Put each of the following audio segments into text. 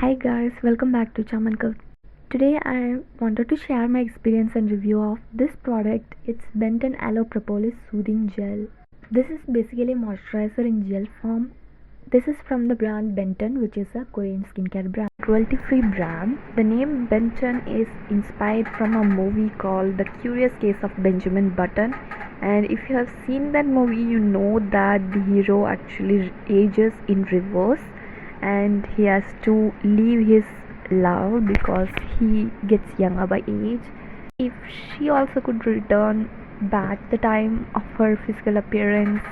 Hi guys, welcome back to N Curve. Today I wanted to share my experience and review of this product. It's Benton Aloe Propolis Soothing Gel. This is basically moisturizer in gel form. This is from the brand Benton, which is a Korean skincare brand. Cruelty-free brand. The name Benton is inspired from a movie called The Curious Case of Benjamin Button. And if you have seen that movie, you know that the hero actually ages in reverse and he has to leave his love because he gets younger by age. If she also could return back the time of her physical appearance,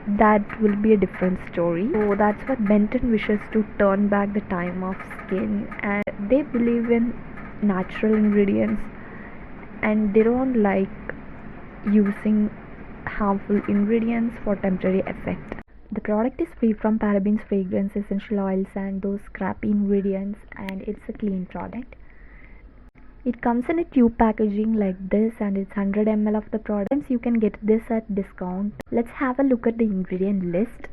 that will be a different story. So that's what Benton wishes, to turn back the time of skin, and they believe in natural ingredients and they don't like using harmful ingredients for temporary effect. The product is free from parabens, fragrance, essential oils and those crappy ingredients, and it's a clean product. It comes in a tube packaging like this and it's 100 ml of the product. You can get this at discount. Let's have a look at the ingredient list.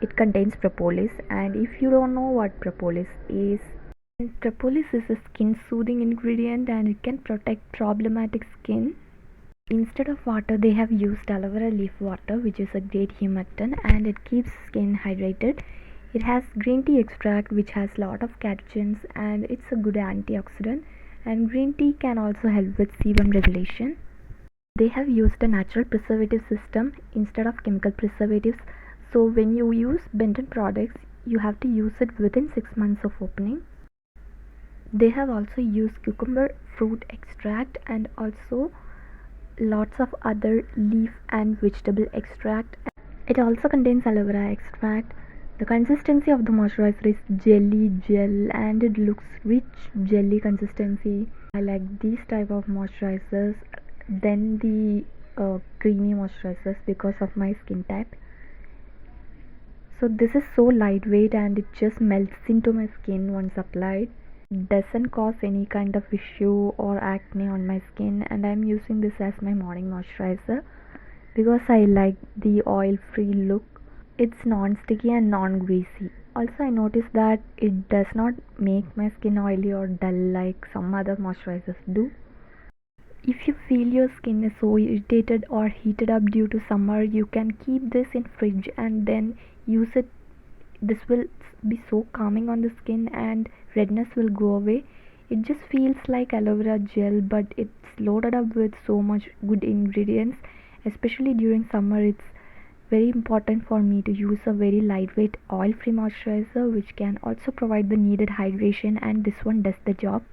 It contains propolis, and if you don't know what propolis is a skin soothing ingredient and it can protect problematic skin. Instead of water, they have used aloe vera leaf water, which is a great humectant and it keeps skin hydrated. It has green tea extract, which has a lot of catechins and it's a good antioxidant, and green tea can also help with sebum regulation. They have used a natural preservative system instead of chemical preservatives, so when you use Benton products, you have to use it within 6 months of opening. They have also used cucumber fruit extract and also lots of other leaf and vegetable extract. It also contains aloe vera extract. The consistency of the moisturizer is jelly gel and it looks rich jelly consistency. I like these type of moisturizers than the creamy moisturizers because of my skin type. So this is so lightweight and it just melts into my skin once applied. Doesn't cause any kind of issue or acne on my skin, and I'm using this as my morning moisturizer because I like the oil free look. It's non-sticky and non-greasy. Also, I noticed that it does not make my skin oily or dull like some other moisturizers do. If you feel your skin is so irritated or heated up due to summer, you can keep this in fridge and then use it. This will be so calming on the skin and redness will go away. It just feels like aloe vera gel, but it's loaded up with so much good ingredients. Especially during summer, it's very important for me to use a very lightweight oil free moisturizer which can also provide the needed hydration, and this one does the job.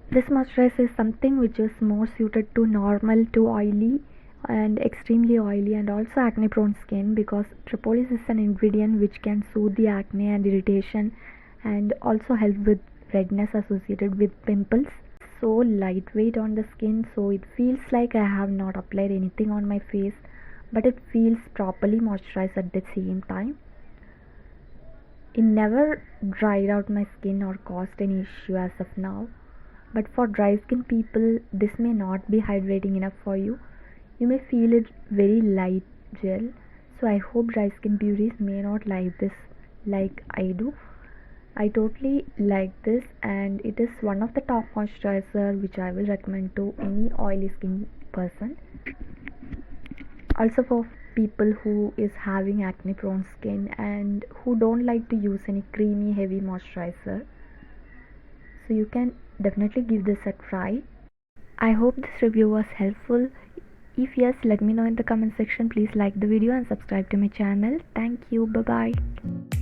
This moisturizer is something which is more suited to normal to oily and extremely oily and also acne prone skin, because propolis is an ingredient which can soothe the acne and irritation and also help with redness associated with pimples. So lightweight on the skin, so it feels like I have not applied anything on my face, but it feels properly moisturized at the same time. It never dried out my skin or caused any issue as of now, but for dry skin people this may not be hydrating enough for you. You may feel it very light gel, so I hope dry skin beauties may not like this like I do. I totally like this and it is one of the top moisturizer which I will recommend to any oily skin person. Also for people who is having acne prone skin and who don't like to use any creamy heavy moisturizer, so you can definitely give this a try. I hope this review was helpful. If yes, let me know in the comment section. Please like the video and subscribe to my channel. Thank you. Bye bye.